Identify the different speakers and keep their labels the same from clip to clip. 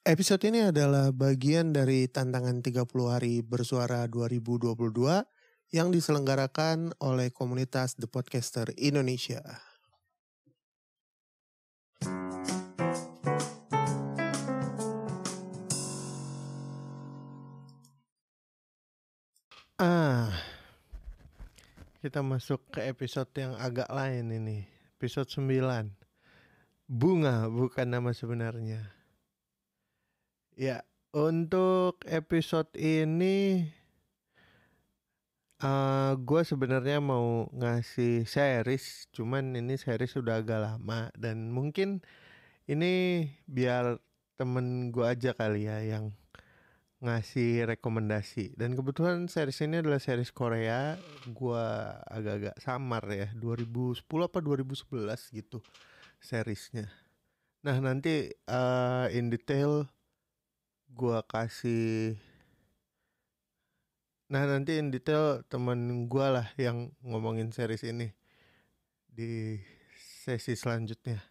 Speaker 1: Episode ini adalah bagian dari tantangan 30 hari bersuara 2022 yang diselenggarakan oleh komunitas The Podcaster Indonesia. Kita masuk ke episode yang agak lain ini. Episode 9. Bunga bukan nama sebenarnya. Ya, untuk episode ini gue sebenarnya mau ngasih series, cuman ini series udah agak lama dan mungkin ini biar temen gue aja kali ya yang ngasih rekomendasi. Dan kebetulan series ini adalah series Korea. Gue agak-agak samar ya, 2010 apa 2011 gitu seriesnya. Nah nanti in detail gue kasih. Nah nanti in detail temen gue lah yang ngomongin series ini di sesi selanjutnya.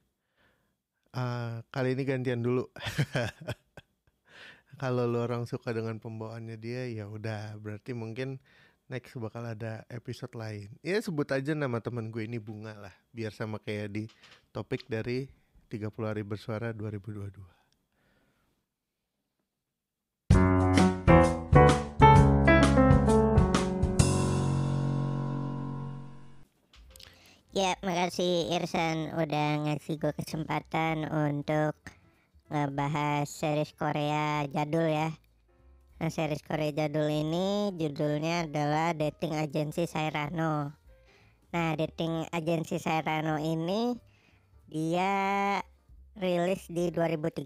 Speaker 1: Kali ini gantian dulu. Kalau lo orang suka dengan pembawaannya dia, ya udah berarti mungkin next bakal ada episode lain. Ya sebut aja nama temen gue ini Bunga lah, biar sama kayak di topik dari 30 hari bersuara 2022.
Speaker 2: Ya, makasih Irsan udah ngasih gue kesempatan untuk ngebahas series Korea jadul ya. Nah, series Korea jadul ini judulnya adalah Dating Agency Sairano. Nah, Dating Agency Sairano ini dia rilis di 2013.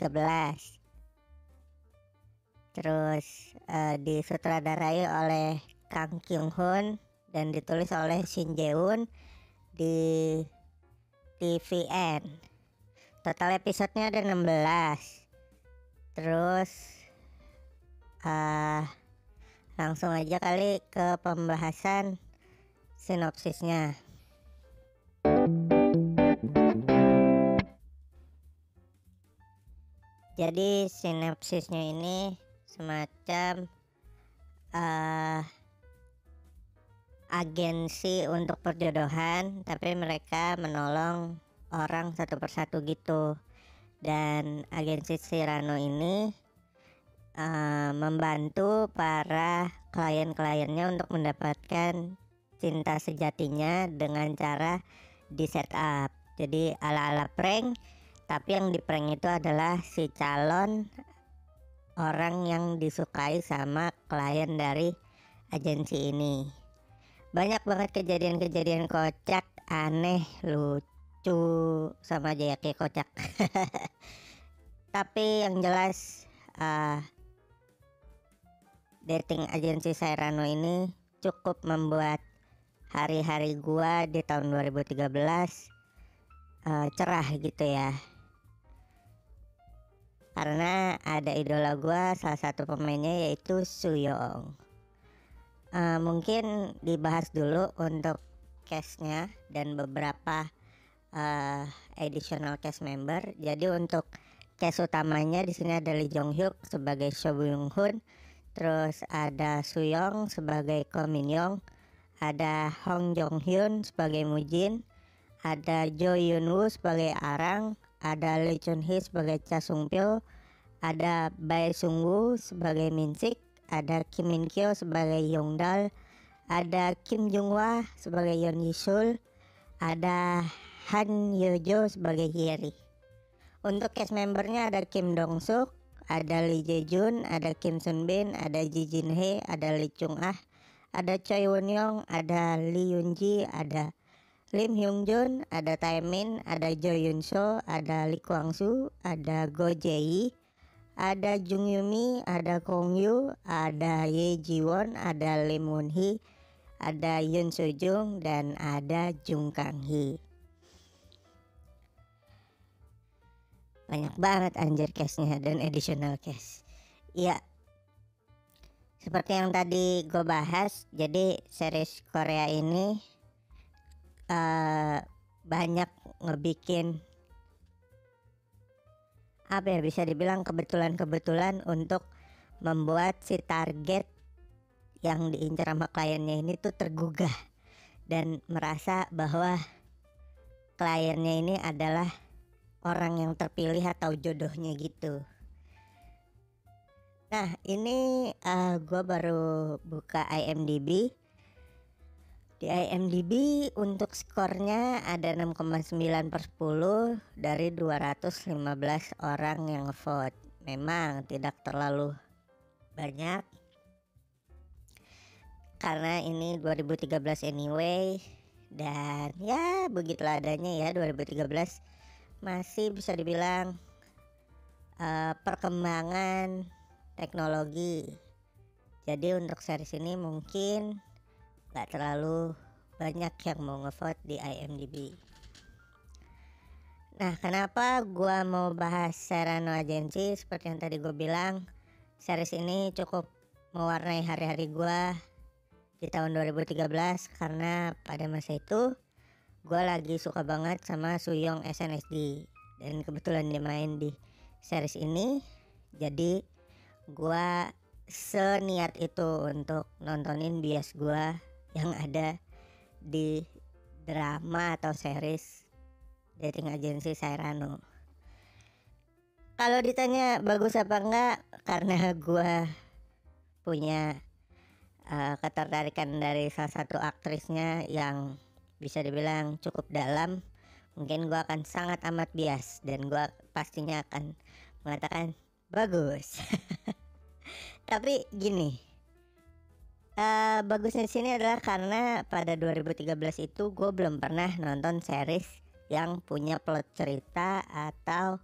Speaker 2: Terus disutradarai oleh Kang Kyung Hoon dan ditulis oleh Shin Jae-woon di TVN. Total episodenya ada 16. Terus langsung aja kali ke pembahasan sinopsisnya. Jadi sinopsisnya ini semacam agensi untuk perjodohan, tapi mereka menolong orang satu persatu gitu. Dan agensi Sairano ini membantu para klien-kliennya untuk mendapatkan cinta sejatinya dengan cara di setup. Jadi ala-ala prank, tapi yang di prank itu adalah si calon orang yang disukai sama klien dari agensi ini. Banyak banget kejadian-kejadian kocak, aneh, lucu, sama aja ya kayak kocak. Tapi yang jelas Dating Agency Sairano ini cukup membuat hari-hari gua di tahun 2013 cerah gitu ya. Karena ada idola gua, salah satu pemainnya yaitu Sooyoung. Mungkin dibahas dulu untuk cast-nya dan beberapa additional cast member. Jadi untuk cast utamanya di sini ada Lee Jong Hyuk sebagai Seo Byung Hun, terus ada Sooyoung sebagai Ko Min Young, ada Hong Jong Hyun sebagai Mujin, ada Jo Yoon Woo sebagai Arang, ada Lee Chun Hee sebagai Cha Sung Pyo, ada Bae Sung Woo sebagai Min Sik, ada Kim Min Kyo sebagai Yong Dal, ada Kim Jung Hwa sebagai Yeon Yi Sul, ada Han Yo Jo sebagai Hyeri. Untuk cast membernya ada Kim Dong Suk, ada Lee Jae Jun, ada Kim Sun Bin, ada Ji Jin Hee, ada Lee Chung Ah, ada Choi Won Young, ada Lee Yoon Ji, ada Lim Hyung Jun, ada Tae Min, ada Jo Yun So, ada Lee Kwang Soo, ada Go Jae Yi, ada Jung Yumi, ada Kong Yu, ada Ye Ji Won, ada Lim Won Hee, ada Yoon Soo Jung, dan ada Jung Kang Hee. Banyak banget anjir cast-nya dan additional cast. Iya, seperti yang tadi gue bahas, jadi series Korea ini banyak ngebikin apa ya, bisa dibilang kebetulan untuk membuat si target yang diincar sama kliennya ini tuh tergugah dan merasa bahwa kliennya ini adalah orang yang terpilih atau jodohnya gitu. Nah ini gue baru buka IMDb. Di IMDb untuk skornya ada 6,9/10 dari 215 orang yang vote. Memang tidak terlalu banyak karena ini 2013 anyway, dan ya begitulah adanya ya. 2013 masih bisa dibilang perkembangan teknologi. Jadi untuk series ini mungkin gak terlalu banyak yang mau ngevote di IMDb. Nah kenapa gua mau bahas Serrano Agency? Seperti yang tadi gue bilang, series ini cukup mewarnai hari-hari gua di tahun 2013 karena pada masa itu gue lagi suka banget sama Suyong SNSD dan kebetulan dia main di series ini. Jadi gue seniat itu untuk nontonin bias gue yang ada di drama atau series dating agency Serrano. Kalau ditanya bagus apa enggak, karena gue punya ketertarikan dari salah satu aktrisnya yang bisa dibilang cukup dalam, mungkin gue akan sangat amat bias dan gue pastinya akan mengatakan bagus. Tapi gini, bagusnya di sini adalah karena pada 2013 itu gue belum pernah nonton series yang punya plot cerita atau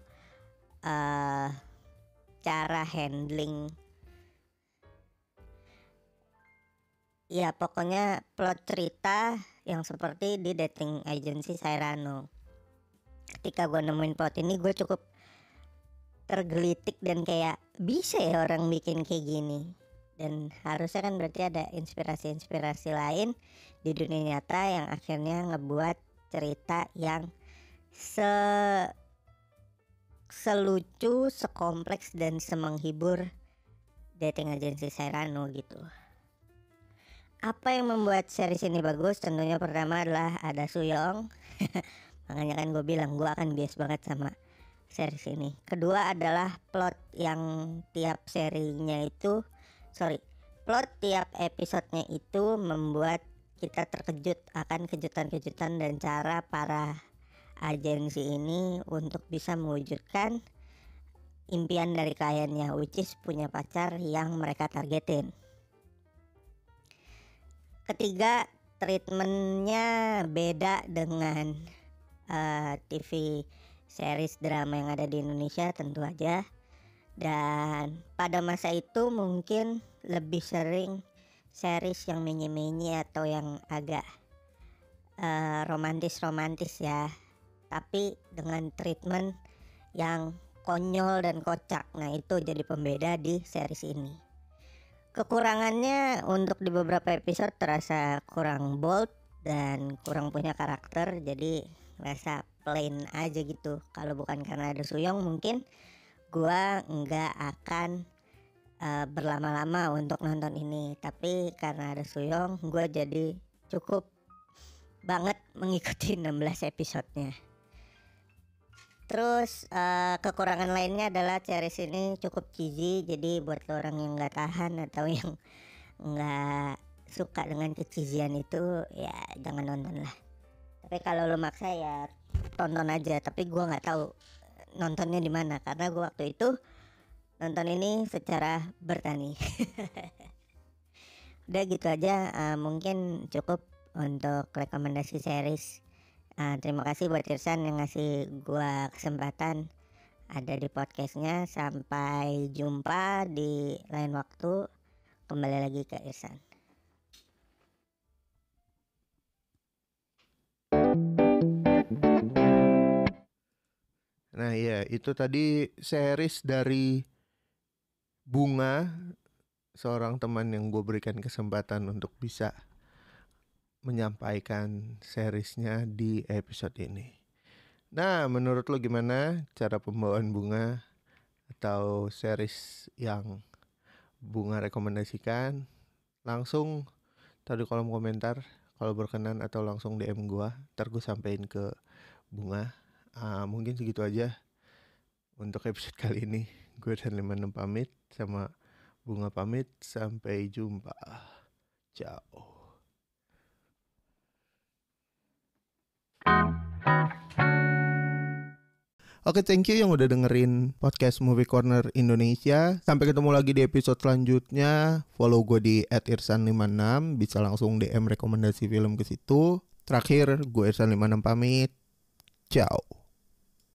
Speaker 2: cara handling, ya pokoknya plot cerita yang seperti di dating agency Serrano. Ketika gue nemuin plot ini, gue cukup tergelitik dan kayak bisa ya orang bikin kayak gini. Dan harusnya kan berarti ada inspirasi-inspirasi lain di dunia nyata yang akhirnya ngebuat cerita yang selucu, sekompleks dan semenghibur dating agency Serrano gitu. Apa yang membuat series ini bagus? Tentunya pertama adalah ada Suyong. Makanya kan gue bilang gue akan bias banget sama series ini. Kedua adalah plot yang tiap episodenya itu membuat kita terkejut akan kejutan-kejutan dan cara para agensi ini untuk bisa mewujudkan impian dari kliennya, which is punya pacar yang mereka targetin. Ketiga, treatmentnya beda dengan TV series drama yang ada di Indonesia tentu aja. Dan pada masa itu mungkin lebih sering series yang menye-menye atau yang agak romantis ya, tapi dengan treatment yang konyol dan kocak. Nah itu jadi pembeda di series ini. Kekurangannya untuk di beberapa episode terasa kurang bold dan kurang punya karakter, jadi rasa plain aja gitu. Kalau bukan karena ada Suyong mungkin gua nggak akan berlama-lama untuk nonton ini, tapi karena ada Suyong gua jadi cukup banget mengikuti 16 episodenya. Terus kekurangan lainnya adalah series ini cukup cheesy, jadi buat orang yang nggak tahan atau yang nggak suka dengan kecheesyan itu ya jangan nonton lah. Tapi kalau lo maksa ya tonton aja, tapi gue nggak tahu nontonnya di mana karena gue waktu itu nonton ini secara bertani. Udah gitu aja, mungkin cukup untuk rekomendasi series. Terima kasih buat Irsan yang ngasih gua kesempatan ada di podcastnya. Sampai jumpa di lain waktu. Kembali lagi ke Irsan.
Speaker 1: Nah ya itu tadi series dari Bunga, seorang teman yang gue berikan kesempatan untuk bisa menyampaikan seriesnya di episode ini. Nah menurut lo gimana cara pembawaan Bunga? atau series yang Bunga rekomendasikan, langsung taruh di kolom komentar kalau berkenan, atau langsung DM gua, ntar gue sampein ke Bunga. Mungkin segitu aja untuk episode kali ini. Gue dan 56 pamit, sama Bunga pamit. Sampai jumpa. Ciao. Oke, thank you yang udah dengerin podcast Movie Corner Indonesia. Sampai ketemu lagi di episode selanjutnya. Follow gue di @irsan56, bisa langsung DM rekomendasi film ke situ. Terakhir, gue Irsan56 pamit. Ciao.